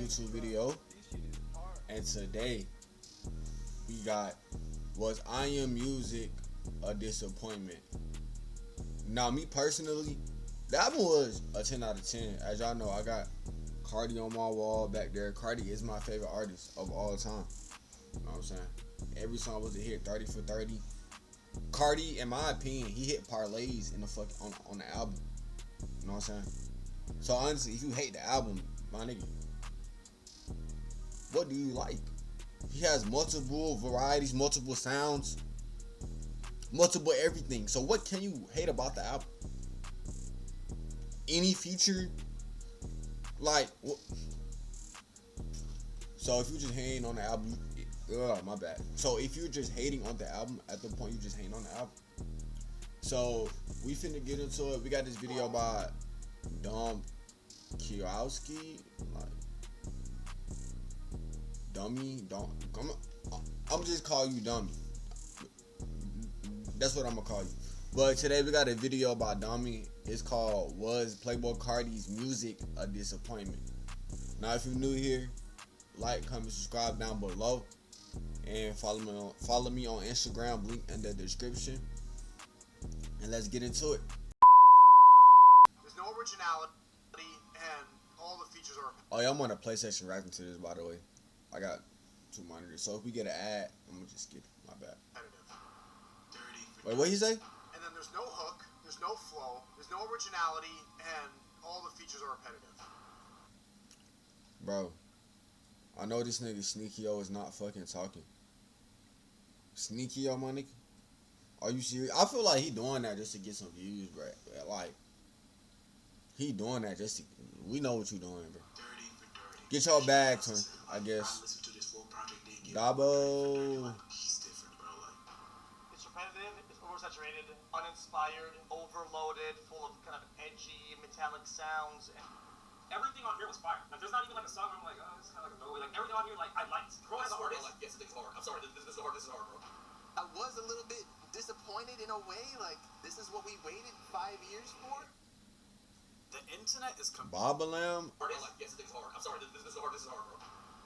YouTube video, and today we got was I Am Music a disappointment? Now, me personally, the album was a 10 out of 10. As y'all know, I got Cardi on my wall back there. Cardi is my favorite artist of all time. You know what I'm saying? Every song was a hit, 30 for 30. Cardi, in my opinion, he hit parlays in the on the album. You know what I'm saying? So honestly, if you hate the album, my nigga, what do you like? He has multiple varieties, multiple sounds, multiple everything. So what can you hate about the album? Any feature? Like, what? So if you just hating on the album, my bad. So if you're just hating on the album, at the point you just hating on the album. So we finna get into it. We got this video by Dom Kiowski, like Dummy. I'm just call you Dummy. That's what I'm gonna call you. But today we got a video by Dummy. It's called "Was Playboi Carti's Music a Disappointment?" Now, if you're new here, like, comment, subscribe down below, and follow me on Instagram. Link in the description. And let's get into it. There's no originality, and all the features are. Oh yeah, I'm on a PlayStation reacting to this, by the way. I got 2 monitors, so if we get an ad, I'm gonna just skip it. My bad. Dirty. Wait, what you say? And then there's no hook, there's no flow, there's no originality, and all the features are repetitive. Bro, I know this nigga Sneaky-O is not fucking talking. Sneaky-O, my nigga? Are you serious? I feel like he doing that just to get some views, bro. Like, he doing that just to... We know what you doing, bro. Dirty for dirty. Get your bag, son, I guess. Listen to this full project they give. Dabo. He's different, bro. Like, it's repetitive, it's oversaturated, uninspired, overloaded, full of kind of edgy, metallic sounds. And everything on here was fire. Like, there's not even like a song where I'm like, oh, this is kind of like a throwaway. Like, everything on here, like, I liked. Bro, as an artist, like, yes, it's hard. I'm sorry, this is hard, bro. I was a little bit disappointed in a way. Like, this is what we waited 5 years for. The internet is Bobalam. Like, yes, it's hard. I'm sorry, this is hard, bro.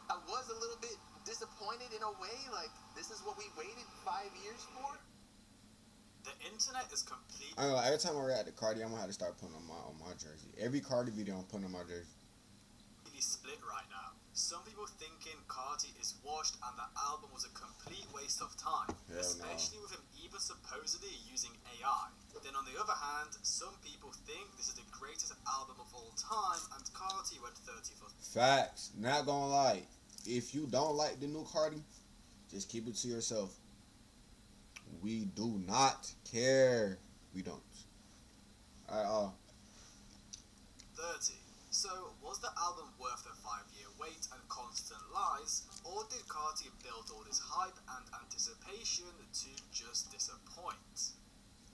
I was a little bit disappointed in a way. Like, this is what we waited 5 years for. The internet is complete. I don't know, every time I react to Cardi, I'm gonna have to start putting on my jersey. Every Cardi video, I'm putting on my jersey. Split right now. Some people thinking Carti is washed and the album was a complete waste of time, Hell especially with him even supposedly using AI. Then on the other hand, some people think this is the greatest album of all time and Carti went 30 for... Facts. Not gonna lie. If you don't like the new Cardi, just keep it to yourself. We do not care. We don't. Alright, 30. So, was the album worth the 5-year wait and constant lies, or did Carti build all this hype and anticipation to just disappoint?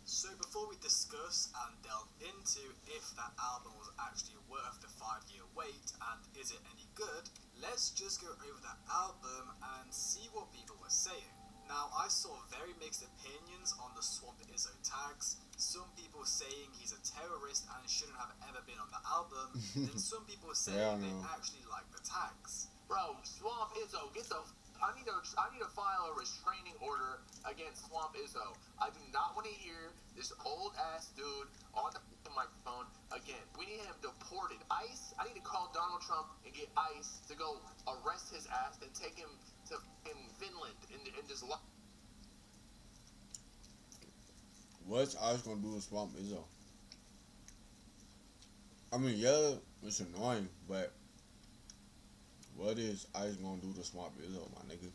So before we discuss and delve into if that album was actually worth the 5-year wait and is it any good, let's just go over that album and see what people were saying. Now, I saw very mixed opinions on the Swamp Izzo tags. Some people saying he's a terrorist and shouldn't have ever been on the album. Then some people saying they actually like the tags. Bro, Swamp Izzo, get the... I need to file a restraining order against Swamp Izzo. I do not want to hear this old ass dude on the microphone again. We need him deported. ICE, I need to call Donald Trump and get ICE to go arrest his ass and take him to Finland and just lock. what's Ice gonna do with Swamp Izzo? I mean, yeah, it's annoying, but what is Ice gonna do to Swamp Izzo, my nigga?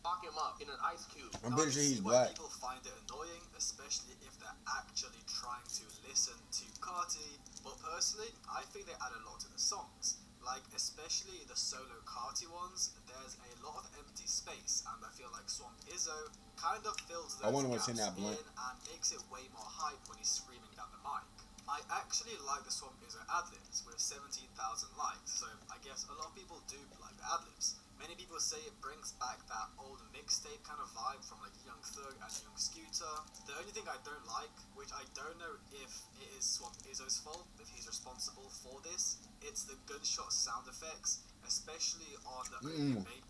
Lock him up in an ice cube. I'm pretty sure he's why black. People find it annoying, especially if they're actually trying to listen to Carti. But personally, I think they add a lot to the songs. Like, especially the solo Carti ones, there's a lot of empty space, and I feel like Swamp Izzo kind of fills those I wonder gaps what's in that blunt. and makes it way more hype when he's screaming down the mic. I actually like the Swamp Izzo ad-libs with 17,000 likes, so I guess a lot of people do like the ad-libs. Many people say it brings back that old mixtape kind of vibe from like Young Thug and Young Scooter. The only thing I don't like, which I don't know if it is Swamp Izzo's fault, if he's responsible for this, it's the gunshot sound effects, especially on the opening main.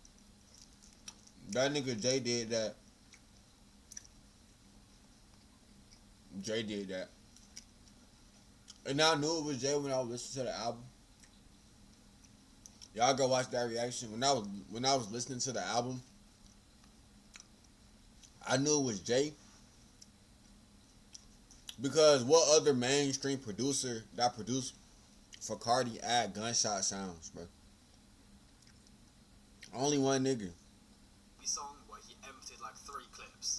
That nigga Jay did that. Jay did that. And I knew it was Jay when I was listening to the album. Y'all go watch that reaction. When I was listening to the album, I knew it was Jay. Because what other mainstream producer that produced for Cardi add gunshot sounds, bro? Only one nigga. Song where he emptied like 3 clips.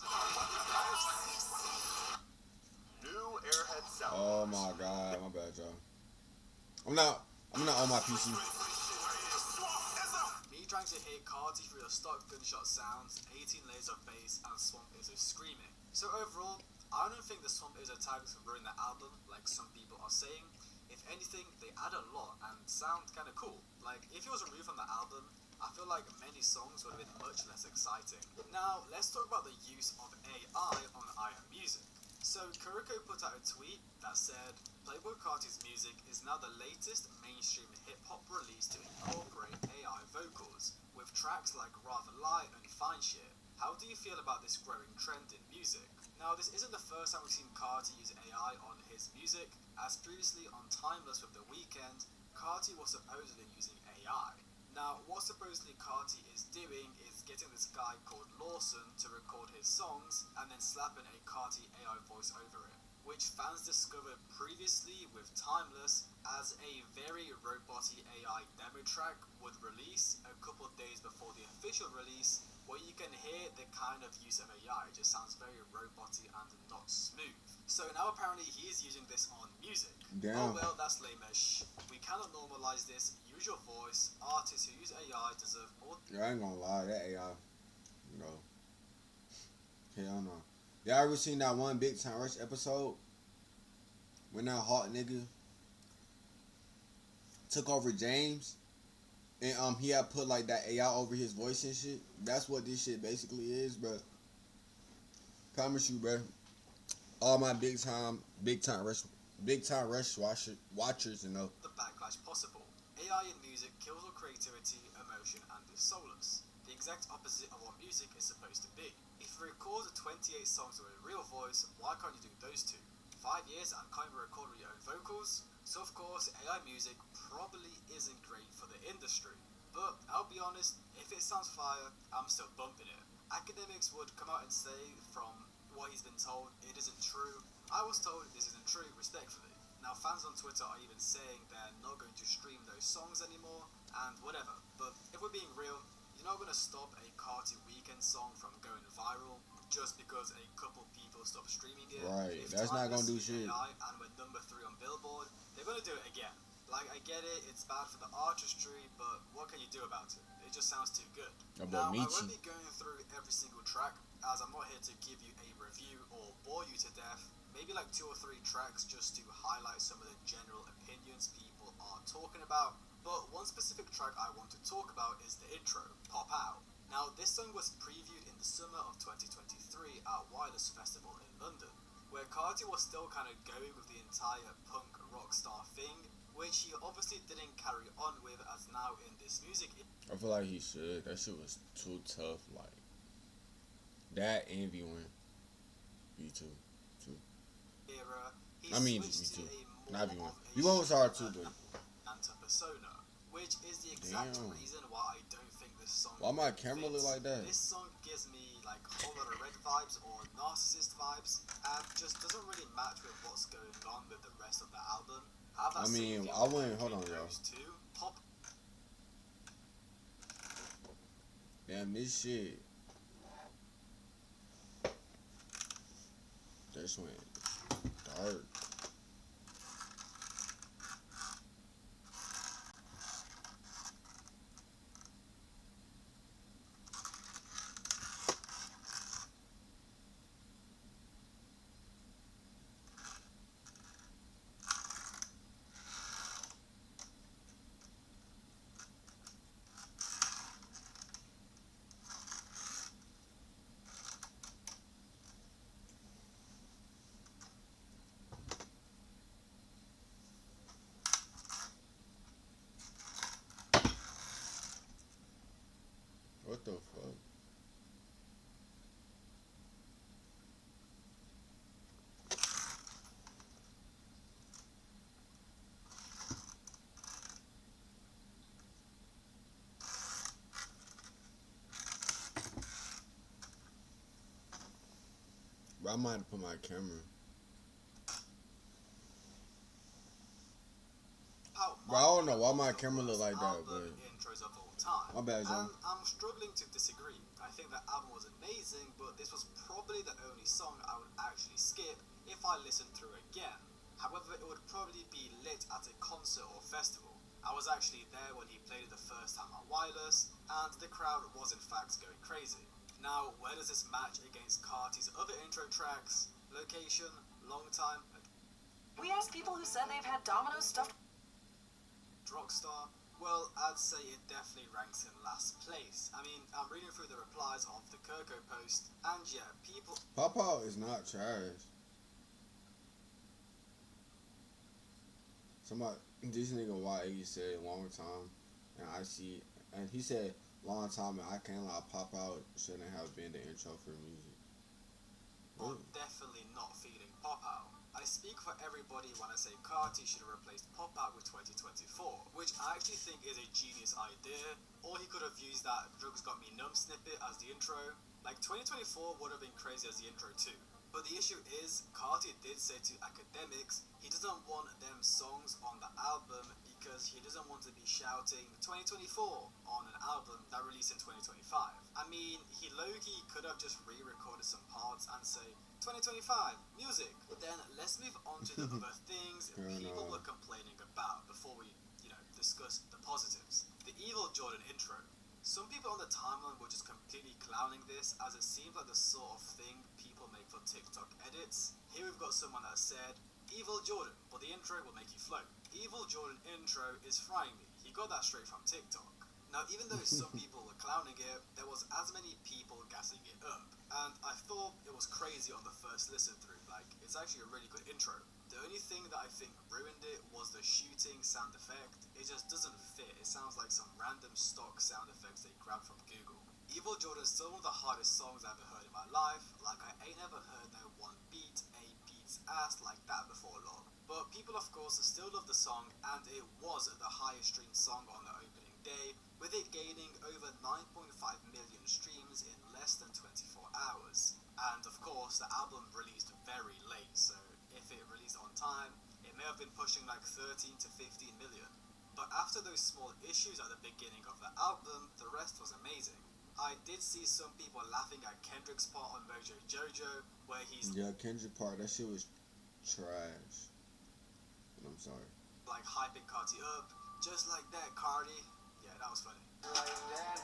New Airhead sound. Oh my god, my bad, y'all. I'm not on my PC. Me trying to hear Cardi through the stock gunshot sounds, 18 layers of bass, and Swamp Izzo screaming. So overall, I don't think the Swamp Izzo tags ruin the album like some people are saying. If anything, they add a lot and sound kind of cool. Like, if it was removed from the album, I feel like many songs would have been much less exciting. Now, let's talk about the use of AI on IM Music. So, Kuriko put out a tweet that said, Playboi Carti's music is now the latest mainstream hip-hop release to incorporate AI vocals, with tracks like Rather Lie and Fine Shit. How do you feel about this growing trend in music? Now, this isn't the first time we've seen Carti use AI on his music, as previously on Timeless with The Weeknd, Carti was supposedly using AI. Now, what supposedly Carti is doing is getting this guy called Lawson to record his songs and then slapping a Carti AI voice over it, which fans discovered previously with Timeless as a very roboty AI demo track would release a couple days before the official release, where you can hear the kind of use of AI. It just sounds very roboty and not smooth. So now apparently he is using this on music. Damn. Oh well, that's lame-ish. We cannot normalize this. Use your voice. Artists who use AI deserve all... Yeah, I ain't gonna lie, that AI, hell no. Y'all ever seen that one Big Time Rush episode when that hot nigga took over James and he had put like that AI over his voice and shit? That's what this shit basically is, bro. Promise you, bro. All my Big Time Rush watchers, you know. The backlash possible. AI in music kills all creativity, emotion, and is soulless. The exact opposite of what music is supposed to be. If you record 28 songs with a real voice, why can't you do those two? 5 years and can't even record your own vocals? So of course, AI music probably isn't great for the industry. But I'll be honest, if it sounds fire, I'm still bumping it. Academics would come out and say, from what he's been told, it isn't true. I was told this isn't true, respectfully. Now fans on Twitter are even saying they're not going to stream those songs anymore, and whatever. But if we're being real, you're not going to stop a Carti Weeknd song from going viral just because a couple people stop streaming it. Right, If that's not gonna do Timeless shit. AI and we're number 3 on Billboard, they're going to do it again. Like, I get it, it's bad for the artistry, but what can you do about it? It just sounds too good. About Now, I Michi. won't be going through every single track, as I'm not here to give you a review or bore you to death. Maybe like 2 or 3 tracks just to highlight some of the general opinions people are talking about. But one specific track I want to talk about is the intro, Pop Out. Now, this song was previewed in the summer of 2023 at Wireless Festival in London, where Carti was still kind of going with the entire punk rock star thing, which he obviously didn't carry on with as now in this music I feel like he should. That shit was too tough. Like that and V1, V2, too. era. He I mean, switched to V2, a not more V1. of a V1 was hard too, but Anta persona, which is the exact Damn. reason why I don't think this song. why my camera look fits. like that? This song gives me like Whole Lotta Red vibes or Narcissist vibes, and just doesn't really match with what's going on with the rest of the album. Have that I mean, same I feel wouldn't. Hold on, between y'all. those two. Pop Damn, this shit. This went dark. What the fuck? Bro, I might have put my camera. Bro, I don't know why my camera look like that, but intros of all time. My bad, John. And I'm struggling to disagree. I think the album was amazing, but this was probably the only song I would actually skip if I listened through again. However, it would probably be lit at a concert or festival. I was actually there when he played it the first time at Wireless, and the crowd was in fact going crazy. Now, where does this match against Carti's other intro tracks? Location, long time. We asked people who said they've had Domino's stuffed Rockstar? Well, I'd say it definitely ranks in last place. I mean, I'm reading through the replies of the Kirko post, and yeah, people... Pop Out is not trash. Somebody, this nigga Y80 said long time, and I see, and he said long time, and I can't lie, Pop Out shouldn't have been the intro for music. I'm definitely not feeling Pop Out. I speak for everybody when I say Carti should have replaced Pop Out with 2024, which I actually think is a genius idea, or he could have used that Drugs Got Me Numb snippet as the intro. Like, 2024 would have been crazy as the intro too. But the issue is, Carti did say to academics he doesn't want them songs on the album because he doesn't want to be shouting 2024 on an album that released in 2025. I mean, he low-key could have just re-recorded some parts and say 2025 music. But then let's move on to the other things people were complaining about before we, discuss the positives. The Evil Jordan intro. Some people on the timeline were just completely clowning this, as it seemed like the sort of thing people make for TikTok edits. Here we've got someone that said, Evil Jordan, but the intro will make you float. Evil Jordan intro is frying me. He got that straight from TikTok. Now, even though some people were clowning it, there was as many people gassing it up. And I thought it was crazy on the first listen through. Like, it's actually a really good intro. The only thing that I think ruined it was the shooting sound effect. It just doesn't fit. It sounds like some random stock sound effects they grabbed from Google. Evil Jordan is still one of the hardest songs I've ever heard in my life. Like, I ain't never heard no one beat a beat's ass like that before long. But people, of course, still love the song, and it was the highest streamed song on the opening day, with it gaining over 9.5 million streams in less than 24 hours. And of course, the album released very late, so if it released on time, it may have been pushing like 13 to 15 million. But after those small issues at the beginning of the album, the rest was amazing. I did see some people laughing at Kendrick's part on Mojo Jojo, where he's... Yeah, Kendrick part, that shit was trash. I'm sorry. Like hyping Carti up, just like that, Cardi. Yeah, that was funny. Like that,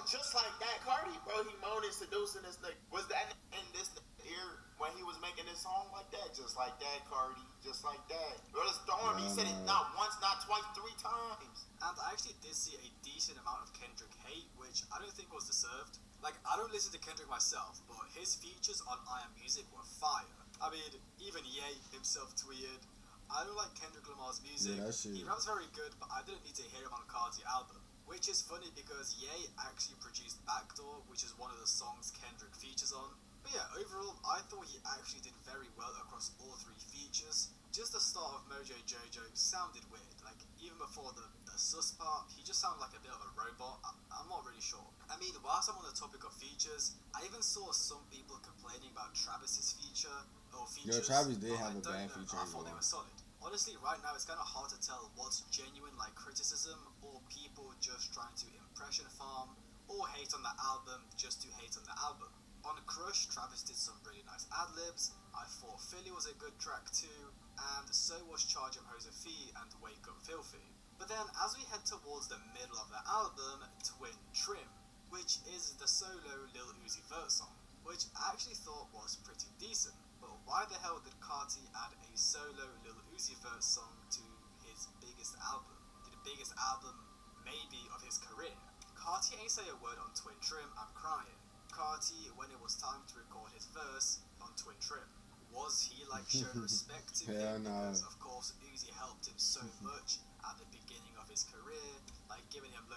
just like that, Cardi, bro, he moaning, seducing this nigga. Was that in this ear when he was making this song like that? Just like that, Cardi, just like that. Bro, the Storm, he said it not once, not twice, 3 times. And I actually did see a decent amount of Kendrick hate, which I don't think was deserved. Like, I don't listen to Kendrick myself, but his features on I Am Music were fire. I mean, even Ye himself tweeted, I don't like Kendrick Lamar's music. Yeah, that shit. He raps very good, but I didn't need to hear him on Cardi album. Which is funny because Ye actually produced Backdoor, which is one of the songs Kendrick features on. But yeah, overall, I thought he actually did very well across all 3 features. Just the start of Mojo Jojo sounded weird. Like, even before the sus part, he just sounded like a bit of a robot. I'm not really sure. I mean, whilst I'm on the topic of features, I even saw some people complaining about Travis's feature, or features. Yo, Travis did but have a bad feature. I thought they were solid. Honestly, right now it's kind of hard to tell what's genuine, like criticism, or people just trying to impression farm, or hate on the album just to hate on the album. On Crush, Travis did some really nice ad-libs. I thought Philly was a good track too, and so was Charge 'em Josephine and Wake Up Filthy. But then, as we head towards the middle of the album, Twin Trim, which is the solo Lil Uzi Vert song, which I actually thought was pretty decent. But why the hell did Carti add a solo Lil Uzi Vert song to his biggest album? The biggest album, maybe, of his career. Carti ain't say a word on Twin Trim, I'm crying. Carti, when it was time to record his verse on Twin Trim, was he like showing respect to him? No. Because of course Uzi helped him so much at the beginning of his career.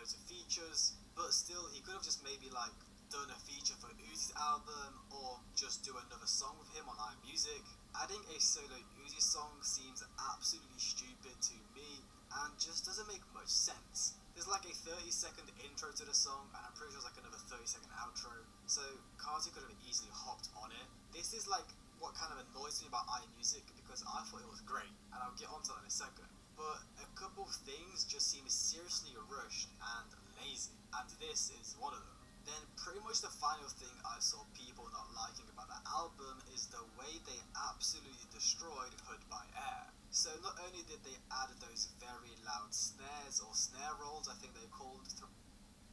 loads of features, but still he could have just maybe like done a feature for Uzi's album or just do another song with him on iMusic. Adding a solo Uzi song seems absolutely stupid to me and just doesn't make much sense. There's like a 30-second intro to the song and I'm pretty sure there's like another 30-second outro, so Carti could have easily hopped on it. This is like what kind of annoys me about iMusic because I thought it was great and I'll get onto that in a second. But a couple of things just seem seriously rushed and lazy, and this is one of them. Then pretty much the final thing I saw people not liking about the album is the way they absolutely destroyed Hood by Air. So not only did they add those very loud snares or snare rolls, I think they called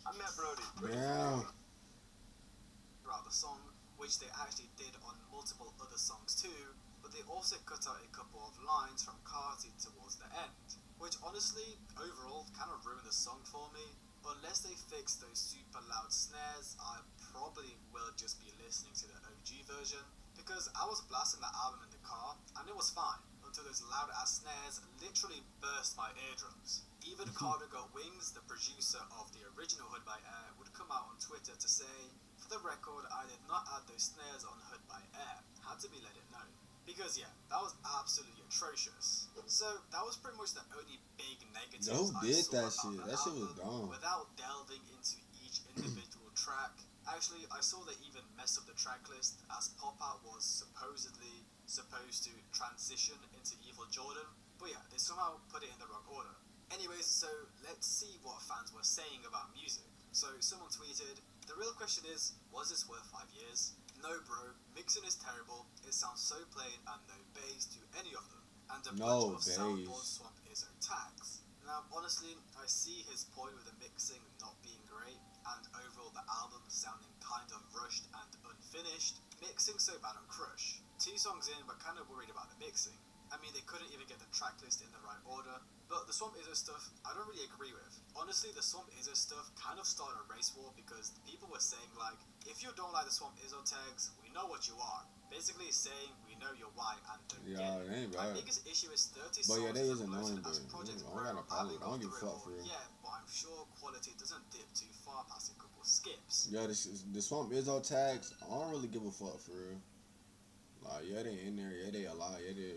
I met Brody. Yeah. throughout the song, which they actually did on multiple other songs too, but they also cut out a couple of lines from Carti towards the end, which honestly, overall, kind of ruined the song for me. Unless they fix those super loud snares, I probably will just be listening to the OG version, because I was blasting that album in the car, and it was fine, until those loud ass snares literally burst my eardrums. Even Carter Got Wings, the producer of the original Hood by Air, would come out on Twitter to say, "For the record, I did not add those snares on Hood by Air, had to be let it known." Because yeah, that was absolutely atrocious. So that was pretty much the only big negative Who I did saw that about shit? the That shit was album. dumb. Without delving into each individual track, actually I saw they even messed up the track list, as Pop Out was supposedly supposed to transition into Evil Jordan, but yeah, they somehow put it in the wrong order. Anyways, so let's see what fans were saying about music. So someone tweeted, "The real question is, was this worth 5 years? No bro, mixing is terrible, it sounds so plain and no bass to any of them. And a No bunch of bass. soundboard swamp Izzo tags." Now honestly, I see his point with the mixing not being great, and overall the album sounding kind of rushed and unfinished. Mixing so bad on Crush. 2 songs in, but kind of worried about the mixing. I mean, they couldn't even get the track list in the right order. But the Swamp Izzo stuff, I don't really agree with. Honestly, the Swamp Izzo stuff kind of started a race war because people were saying like, if you don't like the Swamp Izzo tags, we know what you are. Basically saying, we know you're white and don't Yeah, get it it. ain't My bad. biggest issue is 30 But songs yeah, they is uploaded annoying, as but Project I don't Pro. got a problem. I don't give a through it fuck for all. real. Yeah, but I'm sure quality doesn't dip too far past a couple skips. Yeah, the Swamp Izzo tags, I don't really give a fuck for real. Like, yeah, they in there, yeah, they a lot, yeah, they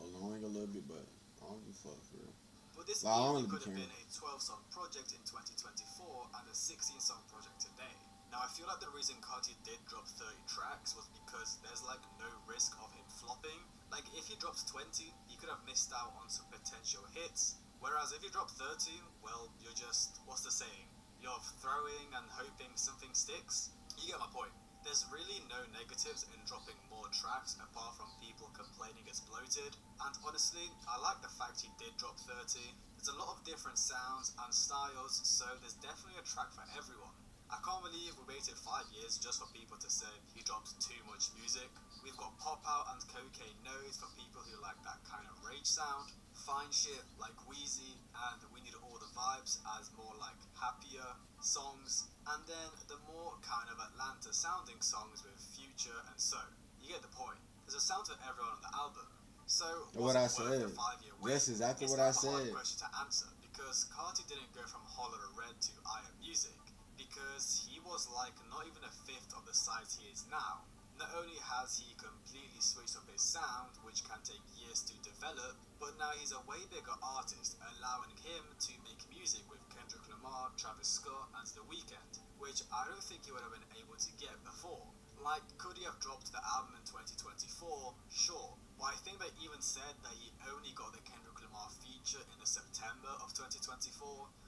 annoying a little bit, but I don't give a fuck for real. But this Well, I easily don't could have really been a 12-song project in 2024 and a 16-song project today. Now, I feel like the reason Carti did drop 30 tracks was because there's like no risk of him flopping. Like, if he drops 20, he could have missed out on some potential hits. Whereas if you drop 30, well, you're just, what's the saying? You're throwing and hoping something sticks. You get my point. There's really no negatives in dropping more tracks apart from people complaining it's bloated. And honestly, I like the fact he did drop 30. There's a lot of different sounds and styles, so there's definitely a track for everyone. I can't believe we waited 5 years just for people to say he dropped too much music. We've got Pop Out and Cocaine Nose for people who like that kind of rage sound. Fine Shit like Wheezy and We Need All the Vibes as more like happier songs. And then the more kind of Atlanta sounding songs with Future and So. You get the point. There's a sound for everyone on the album. So What was I it worth said. the 5-year wait? That's exactly It's what I kind of a hard said. question to answer because Carti didn't go from Hollow to Red to iMusic because he was like not even a fifth of the size he is now. Not only has he completely switched up his sound, which can take years to develop, but now he's a way bigger artist, allowing him to make music with Kendrick Lamar, Travis Scott, and The Weeknd, which I don't think he would have been able to get before. Like, could he have dropped the album in 2024? Sure. But I think they even said that he only got the Kendrick Lamar feature in the September of 2024.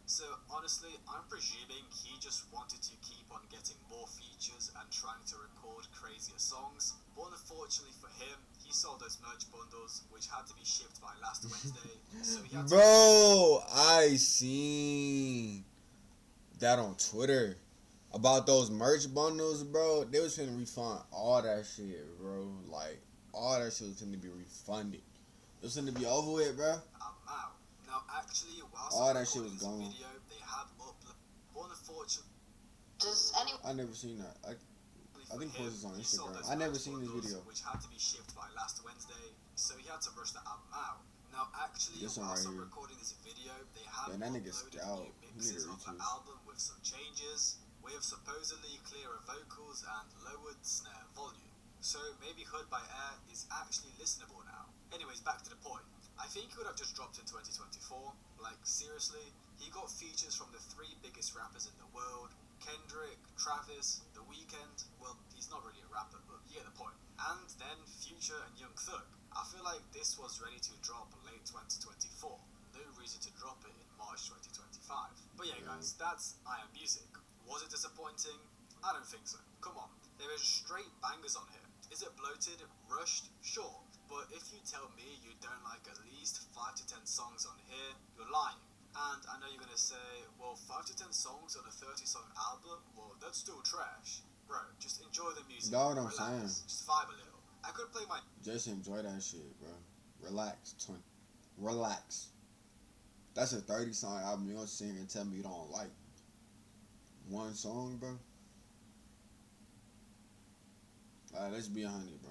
So honestly, I'm presuming he just wanted to keep on getting more features and trying to record crazier songs. But unfortunately for him, he sold those merch bundles, which had to be shipped by last Wednesday. So he had to... Bro, I seen that on Twitter about those merch bundles, bro. They was finna refund all that shit, bro. Like, all that shit was finna be refunded. It was finna be over with, bro. out. Now, actually, whilst All I'm that shit recording was this gone. video, they have uploaded. Unfortunately Does anyone I never seen that. I for think him, post this on he sold Instagram. those I never merch seen this bundles, video. which had to be shipped by last Wednesday, so he had to rush the album out. Now, actually, This one whilst right I'm here. recording this video, they have Man, that nigga's uploaded stout. new He need mixes to of the retweet. album with some changes, with supposedly clearer vocals and lowered snare volume. So maybe Hood by Air is actually listenable now. Anyways, back to the point. I think he would have just dropped in 2024. Like, seriously, he got features from the 3 biggest rappers in the world: Kendrick, Travis, The Weeknd. Well, he's not really a rapper, but you get the point. And then Future and Young Thug. I feel like this was ready to drop late 2024. No reason to drop it in March 2025. But yeah, guys, that's I Am Music. Was it disappointing? I don't think so. Come on, there is straight bangers on here. Is it bloated, rushed? Sure. But if you tell me you don't like at least 5 to 10 songs on here, you're lying. And I know you're gonna say, well, 5 to 10 songs on a 30-song album? Well, that's still trash. Bro, just enjoy the music. Know what I'm Relax. saying? Just vibe a little. I could play my Just enjoy that shit, bro. Relax, twin. Relax. That's a 30-song album. You don't sit here and tell me you don't like one song, bro. Let's be 100, bro.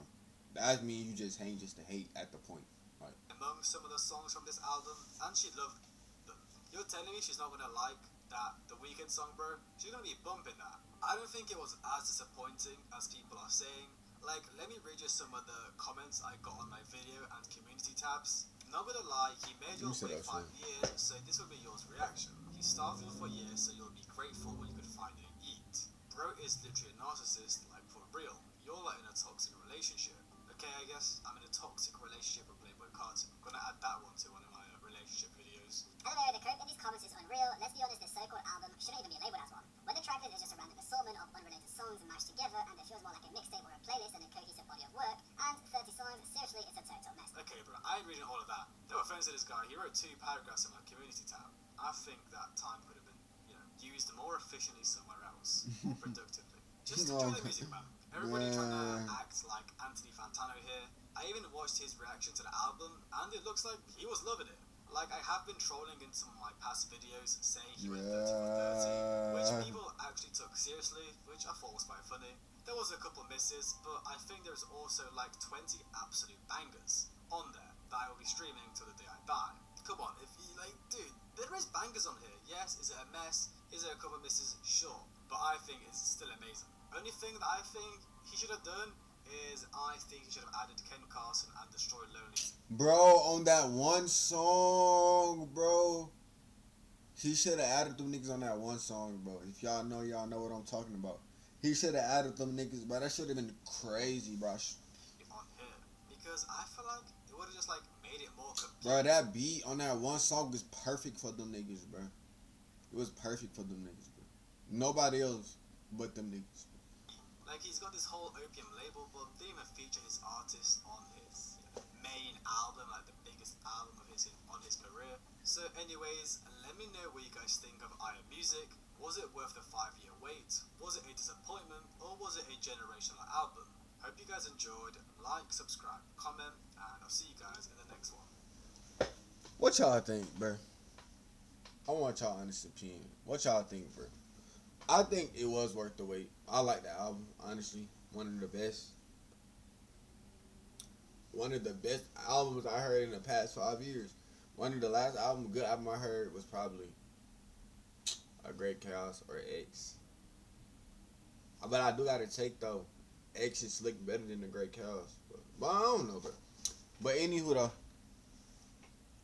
That means you just hate just to hate at the point. Like, among some of the songs from this album, and she loved them. You're telling me she's not gonna like that The Weeknd song, bro? She's gonna be bumping that. I don't think it was as disappointing as people are saying. Like, let me read you some of the comments I got on my video and community tabs. Not gonna lie, he made You yours said wait that 5 years, so this will be yours reaction. He starved you for years, so you'll be grateful when you could finally eat. Bro is literally a narcissist, like for real. You're like in a toxic relationship. Okay, I guess I'm in a toxic relationship with Playboy Carter. I'm gonna add that one to one of my relationship videos. Hello, the quote in these comments is unreal. Let's be honest, this so-called album shouldn't even be labeled as one. When the tracklist is just a random assortment of unrelated songs mashed together, and it feels more like a mixtape or a playlist than a cohesive body of work, and 30 songs, seriously, it's a total mess. Okay, bro, I ain't reading all of that. No offense to this guy, he wrote 2 paragraphs in my community tab. I think that time could have been, used more efficiently somewhere else, more productively. Just enjoy the music, man. Everybody trying to act like Anthony Fantano here. I even watched his reaction to the album, and it looks like he was loving it. Like, I have been trolling in some of my past videos saying he went 30 for 30, which people actually took seriously, which I thought was quite funny. There was a couple misses, but I think there's also like 20 absolute bangers on there that I will be streaming till the day I die. Come on, if you dude, there is bangers on here. Yes, is it a mess? Is there a couple misses? Sure, but I think it's still amazing. Only thing that I think he should have done is I think he should have added Ken Carson and Destroy Lonely. bro, on that one song, bro, he should have added them niggas on that one song, bro. If y'all know what I'm talking about. He should have added them niggas, bro. That should have been crazy, bro. On here, because I feel like it would have just made it more complete. Bro, that beat on that one song was perfect for them niggas, bro. It was perfect for them niggas, bro. Nobody else but them niggas. Like, he's got this whole Opium label, but didn't even feature his artist on his main album, like the biggest album of his on his career. So anyways, let me know what you guys think of I Am Music. Was it worth the 5-year wait? Was it a disappointment? Or was it a generational album? Hope you guys enjoyed. Like, subscribe, comment, and I'll see you guys in the next one. What y'all think, bro? I want y'all honest opinion. What y'all think, bro? I think it was worth the wait. I like that album, honestly. One of the best. One of the best albums I heard in the past 5 years. One of the last good album I heard was probably A Great Chaos or X. But I do gotta take though, X is slick better than The Great Chaos. But I don't know, bro. But anywho though,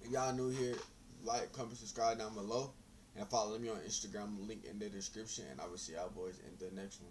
if y'all new here, like, comment, subscribe down below. And follow me on Instagram, link in the description. And I will see y'all boys in the next one.